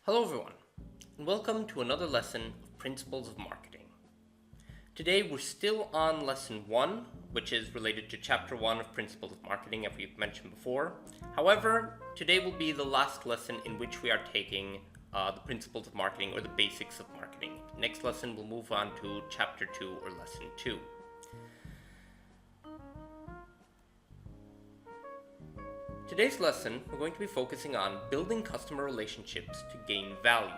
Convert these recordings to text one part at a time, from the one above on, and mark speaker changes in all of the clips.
Speaker 1: Hello everyone, and welcome to another lesson of Principles of Marketing. Today we're still on Lesson 1, which is related to Chapter 1 of Principles of Marketing, as we've mentioned before. However, today will be the last lesson in which we are taking the Principles of Marketing, or the Basics of Marketing. Next lesson we'll move on to Chapter 2, or Lesson 2. Today's lesson, we're going to be focusing on building customer relationships to gain value.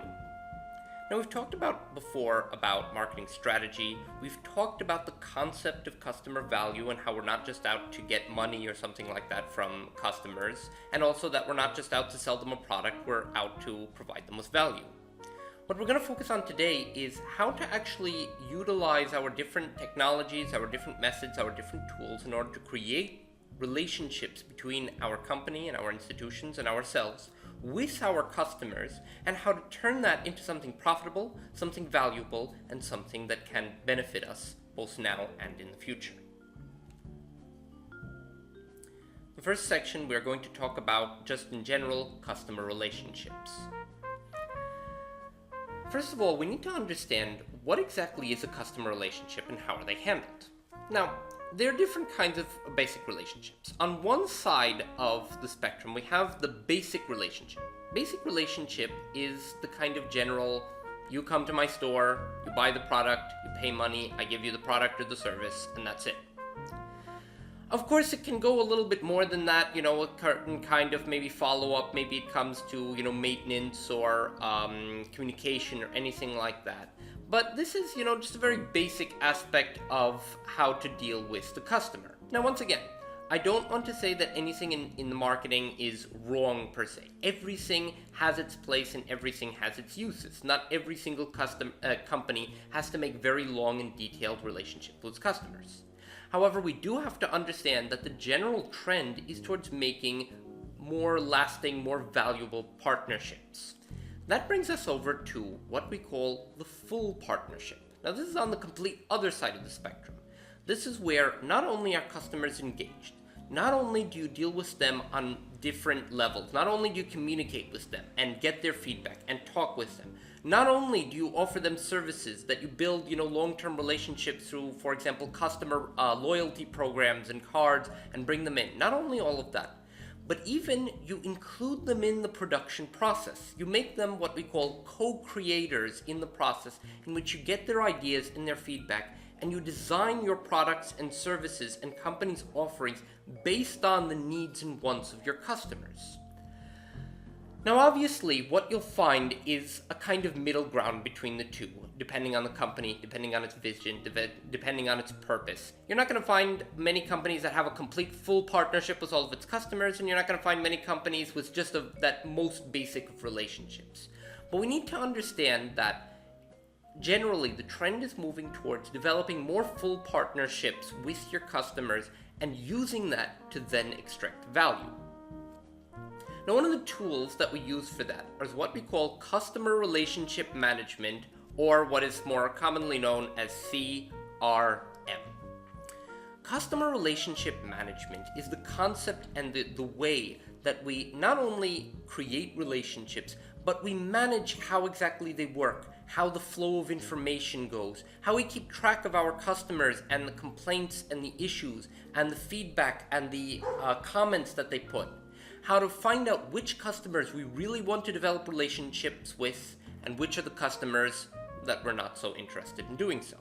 Speaker 1: Now, we've talked before about marketing strategy. We've talked about the concept of customer value and how we're not just out to get money or something like that from customers, and also that we're not just out to sell them a product, we're out to provide them with value. What we're going to focus on today is how to actually utilize our different technologies, our different methods, our different tools in order to create relationships between our company and our institutions and ourselves with our customers, and how to turn that into something profitable, something valuable, and something that can benefit us both now and in the future. The first section, we are going to talk about just in general customer relationships. First of all, we need to understand what exactly is a customer relationship and how are they handled. Now, there are different kinds of basic relationships. On one side of the spectrum, we have the basic relationship. Basic relationship is the kind of general, you come to my store, you buy the product, you pay money, I give you the product or the service, and that's it. Of course, it can go a little bit more than that, a certain kind of maybe follow-up, maybe it comes to, maintenance or communication or anything like that. But this is, just a very basic aspect of how to deal with the customer. Now, once again, I don't want to say that anything in the marketing is wrong per se. Everything has its place and everything has its uses. Not every single company has to make very long and detailed relationships with customers. However, we do have to understand that the general trend is towards making more lasting, more valuable partnerships. That brings us over to what we call the full partnership. Now, this is on the complete other side of the spectrum. This is where not only are customers engaged, not only do you deal with them on different levels, not only do you communicate with them and get their feedback and talk with them, not only do you offer them services that you build, long-term relationships through, for example, customer loyalty programs and cards and bring them in. Not only all of that, but even you include them in the production process. You make them what we call co-creators in the process, in which you get their ideas and their feedback, and you design your products and services and companies' offerings based on the needs and wants of your customers. Now, obviously, what you'll find is a kind of middle ground between the two, depending on the company, depending on its vision, depending on its purpose. You're not going to find many companies that have a complete full partnership with all of its customers, and you're not going to find many companies with just that most basic of relationships. But we need to understand that generally the trend is moving towards developing more full partnerships with your customers and using that to then extract value. Now, one of the tools that we use for that is what we call customer relationship management, or what is more commonly known as CRM. Customer relationship management is the concept and the way that we not only create relationships, but we manage how exactly they work, how the flow of information goes, how we keep track of our customers and the complaints and the issues and the feedback and the comments that they put. How to find out which customers we really want to develop relationships with and which are the customers that we're not so interested in doing so.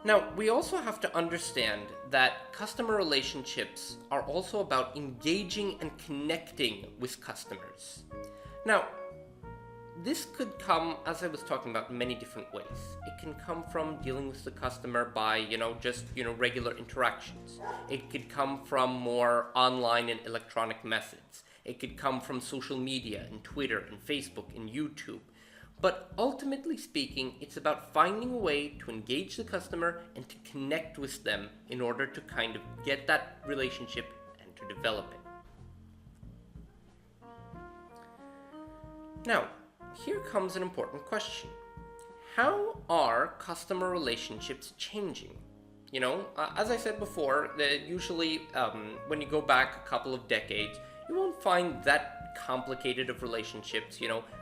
Speaker 1: Now, we also have to understand that customer relationships are also about engaging and connecting with customers. Now, this could come, as I was talking about, in many different ways. It can come from dealing with the customer by, regular interactions. It could come from more online and electronic methods. It could come from social media and Twitter and Facebook and YouTube. But ultimately speaking, it's about finding a way to engage the customer and to connect with them in order to kind of get that relationship and to develop it. Now, here comes an important question. How are customer relationships changing? As I said before, usually when you go back a couple of decades, you won't find that complicated of relationships.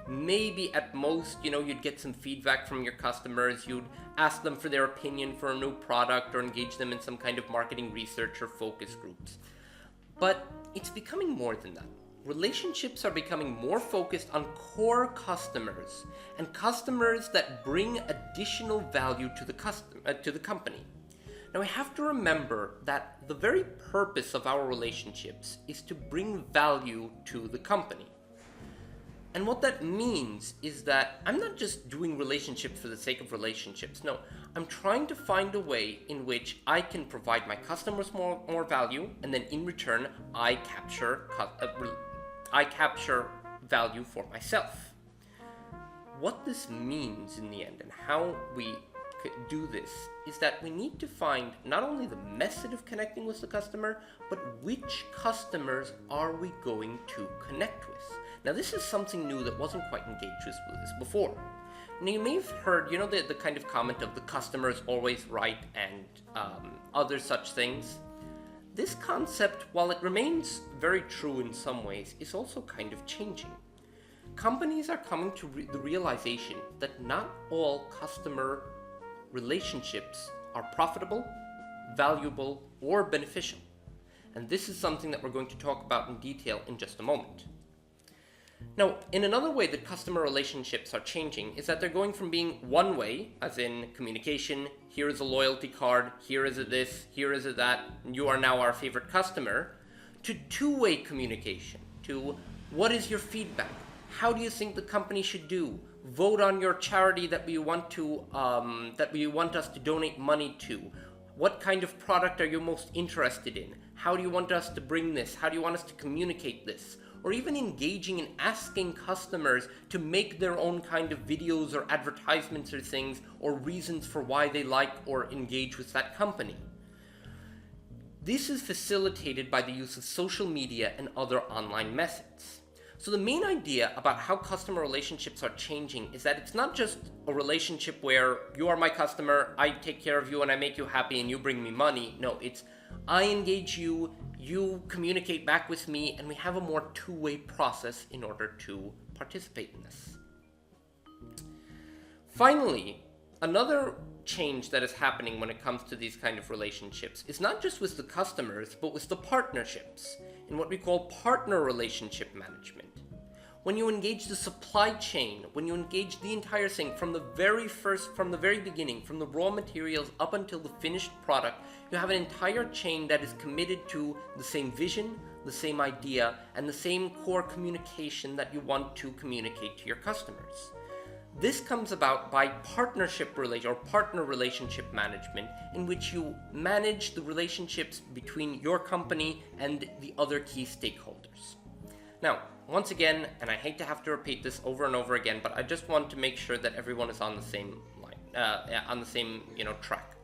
Speaker 1: Maybe at most, you'd get some feedback from your customers, you'd ask them for their opinion for a new product or engage them in some kind of marketing research or focus groups. But it's becoming more than that. Relationships are becoming more focused on core customers and customers that bring additional value to the company. Now we have to remember that the very purpose of our relationships is to bring value to the company. And what that means is that I'm not just doing relationships for the sake of relationships. No, I'm trying to find a way in which I can provide my customers more value, and then in return I capture value for myself. What this means in the end and how we do this is that we need to find not only the method of connecting with the customer, but which customers are we going to connect with. Now this is something new that wasn't quite engaged with this before. Now you may have heard, the kind of comment of the customer is always right and other such things. This concept, while it remains very true in some ways, is also kind of changing. Companies are coming to the realization that not all customer relationships are profitable, valuable, or beneficial. And this is something that we're going to talk about in detail in just a moment. Now, in another way that customer relationships are changing is that they're going from being one way, as in communication, here is a loyalty card, here is a this, here is a that, and you are now our favorite customer, to two-way communication, to what is your feedback? How do you think the company should do? Vote on your charity that we want us to donate money to. What kind of product are you most interested in? How do you want us to bring this? How do you want us to communicate this? Or even engaging in asking customers to make their own kind of videos or advertisements or things, or reasons for why they like or engage with that company. This is facilitated by the use of social media and other online methods. So the main idea about how customer relationships are changing is that it's not just a relationship where you are my customer, I take care of you and I make you happy and you bring me money. No, it's I engage you, you communicate back with me, and we have a more two-way process in order to participate in this. Finally, another change that is happening when it comes to these kind of relationships is not just with the customers, but with the partnerships, in what we call partner relationship management. When you engage the supply chain, when you engage the entire thing from the very beginning, from the raw materials up until the finished product, you have an entire chain that is committed to the same vision, the same idea, and the same core communication that you want to communicate to your customers. This comes about by partner relationship management, in which you manage the relationships between your company and the other key stakeholders. Now, once again, and I hate to have to repeat this over and over again, but I just want to make sure that everyone is on the same track.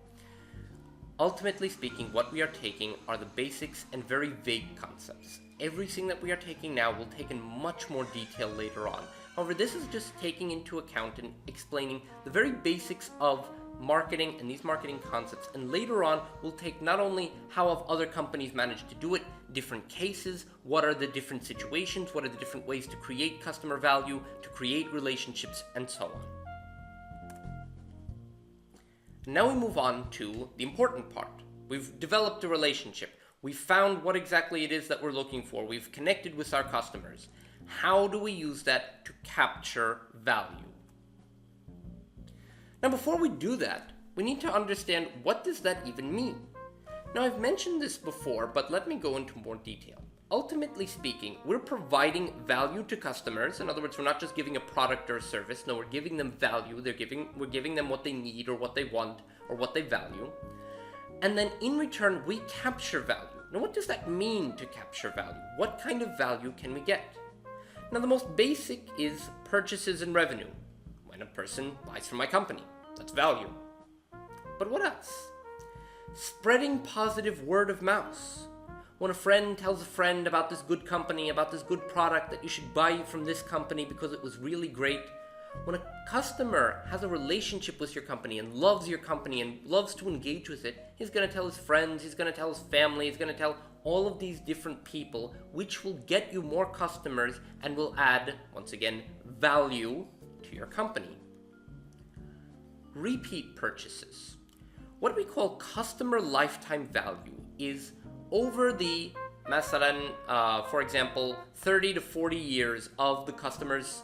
Speaker 1: Ultimately speaking, what we are taking are the basics and very vague concepts. Everything that we are taking now will take in much more detail later on. However, this is just taking into account and explaining the very basics of marketing and these marketing concepts, and later on we'll take not only how have other companies managed to do it, different cases, what are the different situations, what are the different ways to create customer value, to create relationships, and so on. Now we move on to the important part. We've developed a relationship. We've found what exactly it is that we're looking for. We've connected with our customers. How do we use that to capture value? Now, before we do that, we need to understand what does that even mean. Now, I've mentioned this before, but let me go into more detail. Ultimately speaking, we're providing value to customers. In other words, we're not just giving a product or a service. No, we're giving them value. We're giving them what they need or what they want or what they value. And then in return, we capture value. Now, what does that mean to capture value? What kind of value can we get? Now, the most basic is purchases and revenue. When a person buys from my company, that's value. But what else? Spreading positive word of mouth. When a friend tells a friend about this good company, about this good product, that you should buy from this company because it was really great. When a customer has a relationship with your company and loves your company and loves to engage with it, he's going to tell his friends, he's going to tell his family, he's going to tell all of these different people, which will get you more customers and will add, once again, value to your company. Repeat purchases. What we call customer lifetime value is over the, for example, 30 to 40 years of the customer's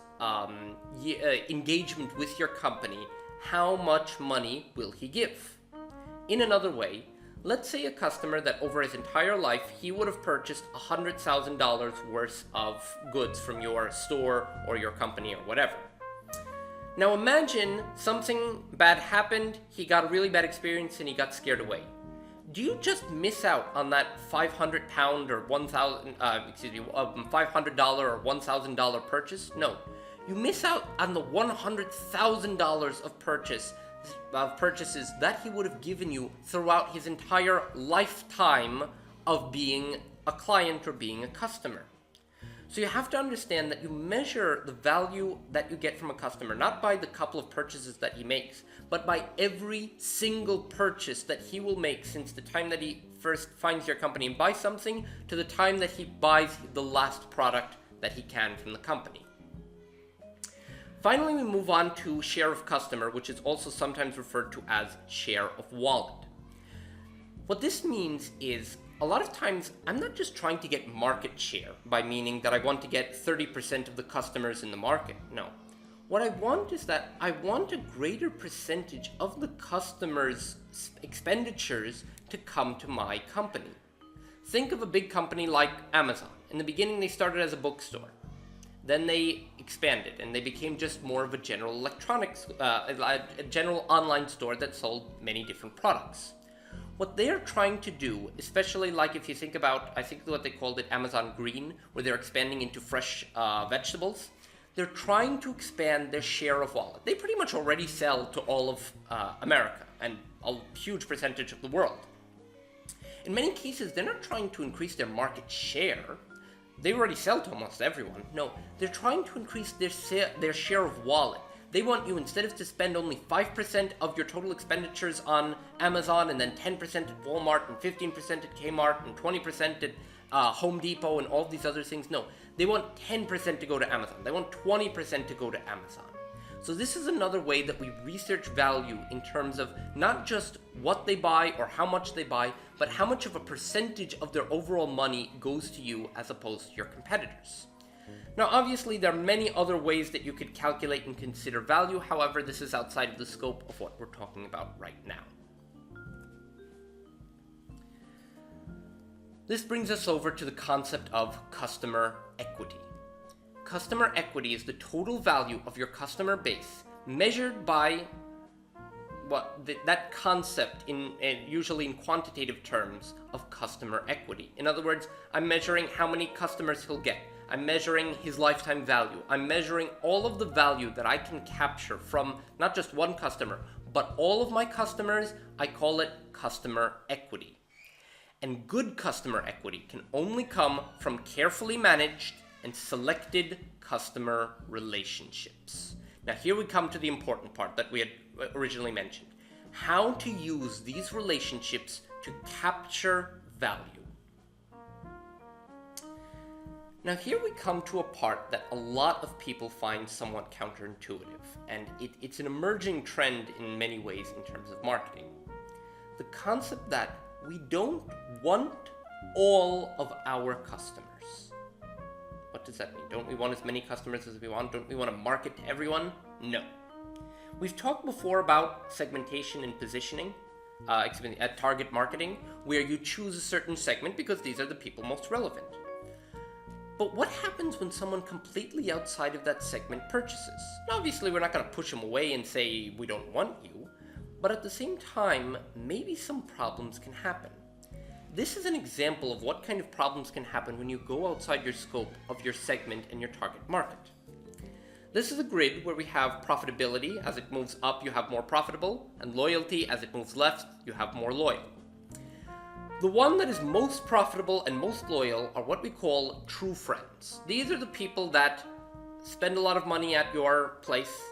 Speaker 1: engagement with your company, how much money will he give? In another way, let's say a customer that over his entire life, he would have purchased $100,000 worth of goods from your store or your company or whatever. Now imagine something bad happened, he got a really bad experience and he got scared away. Do you just miss out on that £500 or $500 or $1,000 purchase? No. You miss out on the $100,000 of purchases that he would have given you throughout his entire lifetime of being a client or being a customer. So you have to understand that you measure the value that you get from a customer not by the couple of purchases that he makes, but by every single purchase that he will make since the time that he first finds your company and buys something to the time that he buys the last product that he can from the company. Finally, we move on to share of customer, which is also sometimes referred to as share of wallet. What this means is a lot of times I'm not just trying to get market share by meaning that I want to get 30% of the customers in the market. No. What I want is that I want a greater percentage of the customers' expenditures to come to my company. Think of a big company like Amazon. In the beginning, they started as a bookstore. Then they expanded and they became just more of a general electronics, a general online store that sold many different products. What they're trying to do, especially like if you think about, I think what they called it Amazon Green, where they're expanding into fresh vegetables, they're trying to expand their share of wallet. They pretty much already sell to all of America and a huge percentage of the world. In many cases, they're not trying to increase their market share. They already sell to almost everyone. No, they're trying to increase their share of wallet. They want you, instead of to spend only 5% of your total expenditures on Amazon and then 10% at Walmart and 15% at Kmart and 20% at Home Depot and all these other things. No, they want 10% to go to Amazon. They want 20% to go to Amazon. So this is another way that we research value in terms of not just what they buy or how much they buy, but how much of a percentage of their overall money goes to you as opposed to your competitors. Now, obviously, there are many other ways that you could calculate and consider value. However, this is outside of the scope of what we're talking about right now. This brings us over to the concept of customer equity. Customer equity is the total value of your customer base measured by that concept usually in quantitative terms of customer equity. In other words, I'm measuring how many customers he'll get. I'm measuring his lifetime value. I'm measuring all of the value that I can capture from not just one customer, but all of my customers. I call it customer equity. And good customer equity can only come from carefully managed and selected customer relationships. Now here we come to the important part that we had originally mentioned. How to use these relationships to capture value. Now here we come to a part that a lot of people find somewhat counterintuitive, and it's an emerging trend in many ways in terms of marketing. The concept that we don't want all of our customers. What does that mean? Don't we want as many customers as we want? Don't we want to market to everyone? No. We've talked before about segmentation and positioning, at target marketing, where you choose a certain segment because these are the people most relevant. But what happens when someone completely outside of that segment purchases? Now, obviously, we're not going to push them away and say, we don't want you. But at the same time, maybe some problems can happen. This is an example of what kind of problems can happen when you go outside your scope of your segment and your target market. This is a grid where we have profitability. As it moves up, you have more profitable, and loyalty. As it moves left, you have more loyal. The one that is most profitable and most loyal are what we call true friends. These are the people that spend a lot of money at your place.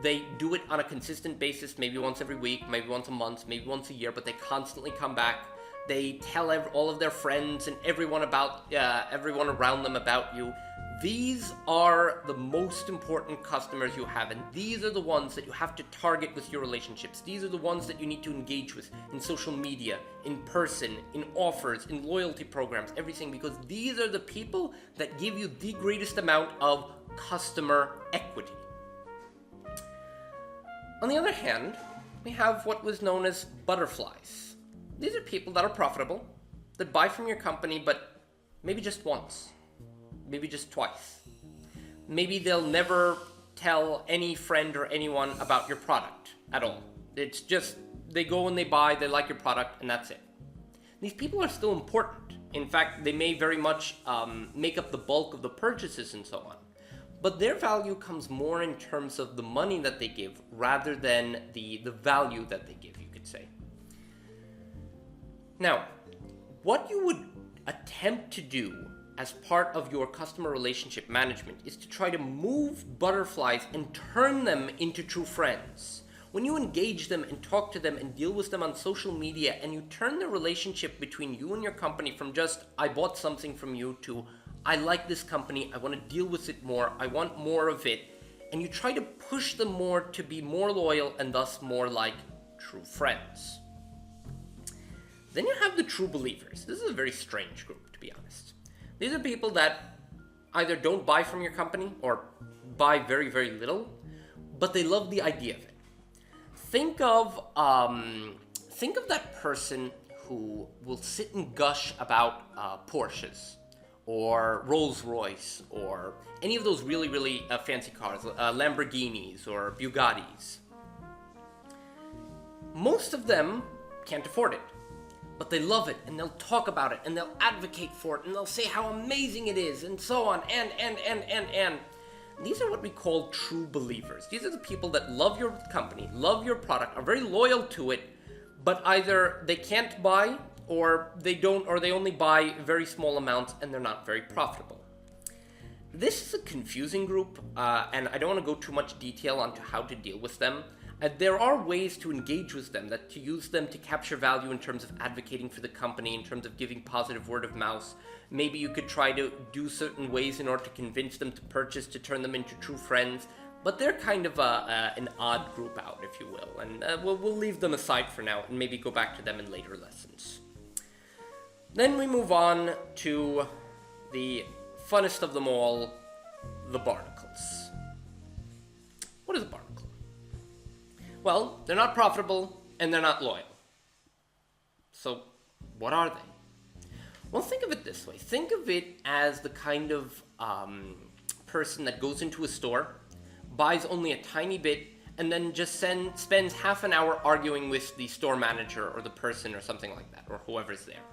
Speaker 1: They do it on a consistent basis, maybe once every week, maybe once a month, maybe once a year, but they constantly come back. they tell all of their friends and everyone around them about you. These are the most important customers you have, and these are the ones that you have to target with your relationships. These are the ones that you need to engage with in social media, in person, in offers, in loyalty programs, everything, because these are the people that give you the greatest amount of customer equity. On the other hand, we have what was known as butterflies. These are people that are profitable, that buy from your company, but maybe just once. Maybe just twice. Maybe they'll never tell any friend or anyone about your product at all. It's just, they go and they buy, they like your product, and that's it. These people are still important. In fact, they may very much make up the bulk of the purchases and so on. But their value comes more in terms of the money that they give rather than the value that they give, you could say. Now, what you would attempt to do as part of your customer relationship management is to try to move butterflies and turn them into true friends. When you engage them and talk to them and deal with them on social media, and you turn the relationship between you and your company from just, I bought something from you, to, I like this company, I want to deal with it more, I want more of it, and you try to push them more to be more loyal and thus more like true friends. Then you have the true believers. This is a very strange group, to be honest. These are people that either don't buy from your company or buy very, very little, but they love the idea of it. Think of that person who will sit and gush about Porsches or Rolls Royce or any of those really, really fancy cars, Lamborghinis or Bugattis. Most of them can't afford it. But they love it, and they'll talk about it, and they'll advocate for it, and they'll say how amazing it is, and so on, and. These are what we call true believers. These are the people that love your company, love your product, are very loyal to it, but either they can't buy, or they don't, or they only buy very small amounts, and they're not very profitable. This is a confusing group, and I don't want to go too much detail onto how to deal with them. There are ways to engage with them, to use them to capture value in terms of advocating for the company, in terms of giving positive word of mouth. Maybe you could try to do certain ways in order to convince them to purchase, to turn them into true friends. But they're kind of an odd group out, if you will. And we'll leave them aside for now and maybe go back to them in later lessons. Then we move on to the funnest of them all, the barnacles. What is a barnacle? Well, they're not profitable, and they're not loyal. So, what are they? Well, think of it this way. Think of it as the kind of person that goes into a store, buys only a tiny bit, and then just spends half an hour arguing with the store manager or the person or something like that, or whoever's there.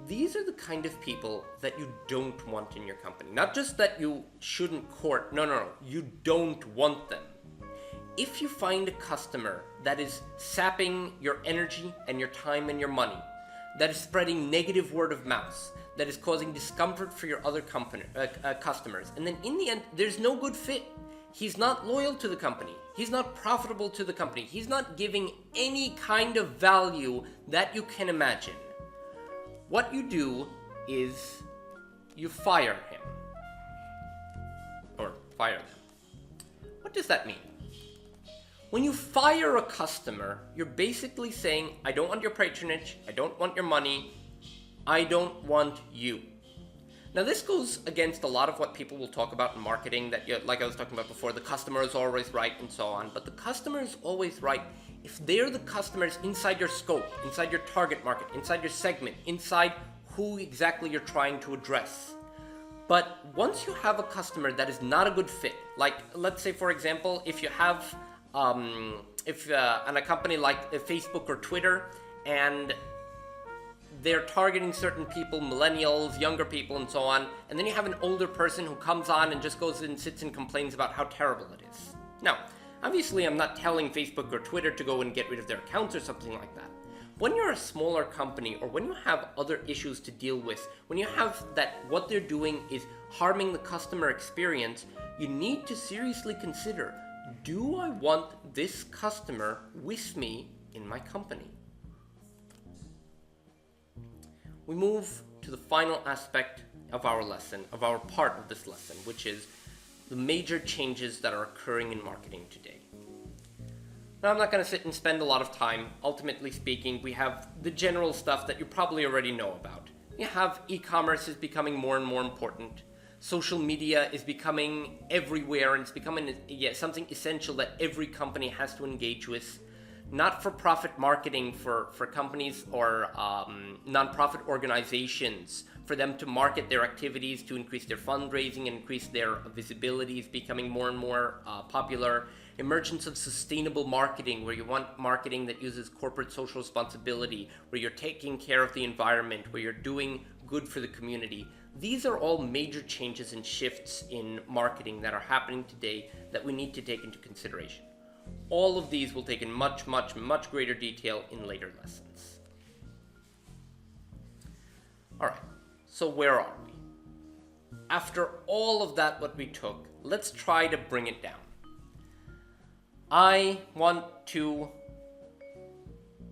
Speaker 1: These are the kind of people that you don't want in your company. Not just that you shouldn't court. No. You don't want them. If you find a customer that is sapping your energy and your time and your money, that is spreading negative word of mouth, that is causing discomfort for your other customers, and then in the end, there's no good fit. He's not loyal to the company. He's not profitable to the company. He's not giving any kind of value that you can imagine. What you do is you fire him. Or fire them. What does that mean? When you fire a customer, you're basically saying, I don't want your patronage, I don't want your money, I don't want you. Now this goes against a lot of what people will talk about in marketing, that, like I was talking about before, the customer is always right and so on, but the customer is always right if they're the customers inside your scope, inside your target market, inside your segment, inside who exactly you're trying to address. But once you have a customer that is not a good fit, like let's say for example, if you have on a company like Facebook or Twitter, and they're targeting certain people, millennials, younger people, and so on, and then you have an older person who comes on and just goes and sits and complains about how terrible it is. Now, obviously I'm not telling Facebook or Twitter to go and get rid of their accounts or something like that. When you're a smaller company, or when you have other issues to deal with, when you have that what they're doing is harming the customer experience, you need to seriously consider, do I want this customer with me in my company? we move to the final aspect of our lesson, of our part of this lesson, which is the major changes that are occurring in marketing today. Now, I'm not going to sit and spend a lot of time. Ultimately speaking, we have the general stuff that you probably already know about. You have e-commerce is becoming more and more important. Social media is becoming everywhere, and it's becoming something essential that every company has to engage with. Not-for-profit marketing for companies or non-profit organizations, for them to market their activities, to increase their fundraising and increase their visibility is becoming more and more popular. Emergence of sustainable marketing, where you want marketing that uses corporate social responsibility, where you're taking care of the environment, where you're doing good for the community. These are all major changes and shifts in marketing that are happening today that we need to take into consideration. All of these will take in much, much, much greater detail in later lessons. All right, so where are we? After all of that, what we took, let's try to bring it down. I want to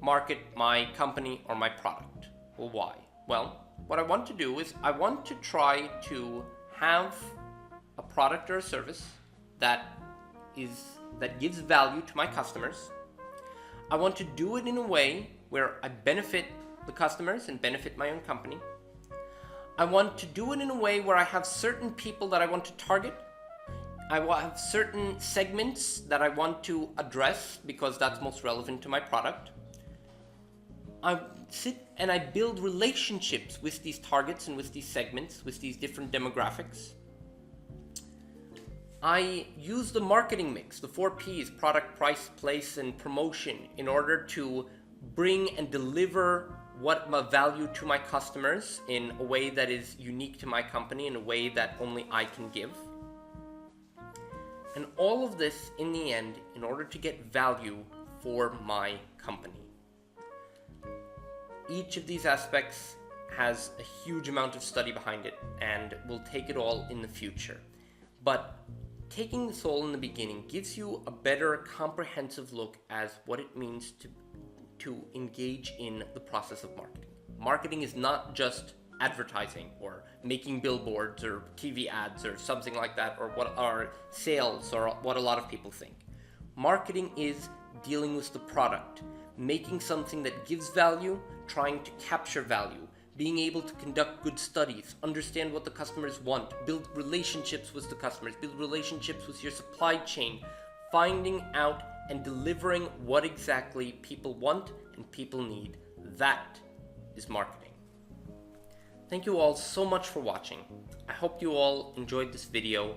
Speaker 1: market my company or my product. Well, why? Well, what I want to do is I want to try to have a product or a service that gives value to my customers. I want to do it in a way where I benefit the customers and benefit my own company. I want to do it in a way where I have certain people that I want to target. I will have certain segments that I want to address because that's most relevant to my product. I sit and I build relationships with these targets and with these segments, with these different demographics. I use the marketing mix, the 4 Ps, product, price, place, and promotion, in order to bring and deliver what my value to my customers in a way that is unique to my company, in a way that only I can give. And all of this, in the end, in order to get value for my company. Each of these aspects has a huge amount of study behind it, and we'll take it all in the future. But taking this all in the beginning gives you a better comprehensive look as what it means to engage in the process of marketing. Marketing is not just advertising or making billboards or TV ads or something like that, or what are sales or what a lot of people think. Marketing is dealing with the product, making something that gives value, trying to capture value, being able to conduct good studies, understand what the customers want, build relationships with the customers, build relationships with your supply chain, finding out and delivering what exactly people want and people need. That is marketing. Thank you all so much for watching. I hope you all enjoyed this video.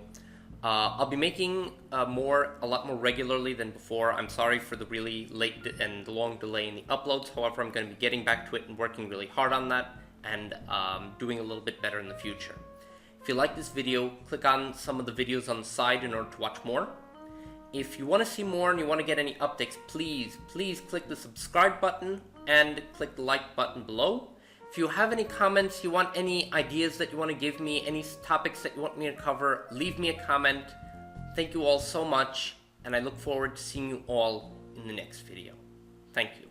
Speaker 1: I'll be making a lot more regularly than before. I'm sorry for the really late and long delay in the uploads. However, I'm going to be getting back to it and working really hard on that, and doing a little bit better in the future. If you like this video, click on some of the videos on the side in order to watch more. If you want to see more and you want to get any updates, please click the subscribe button and click the like button below. If you have any comments, you want any ideas that you want to give me, any topics that you want me to cover, leave me a comment. Thank you all so much, and I look forward to seeing you all in the next video. Thank you.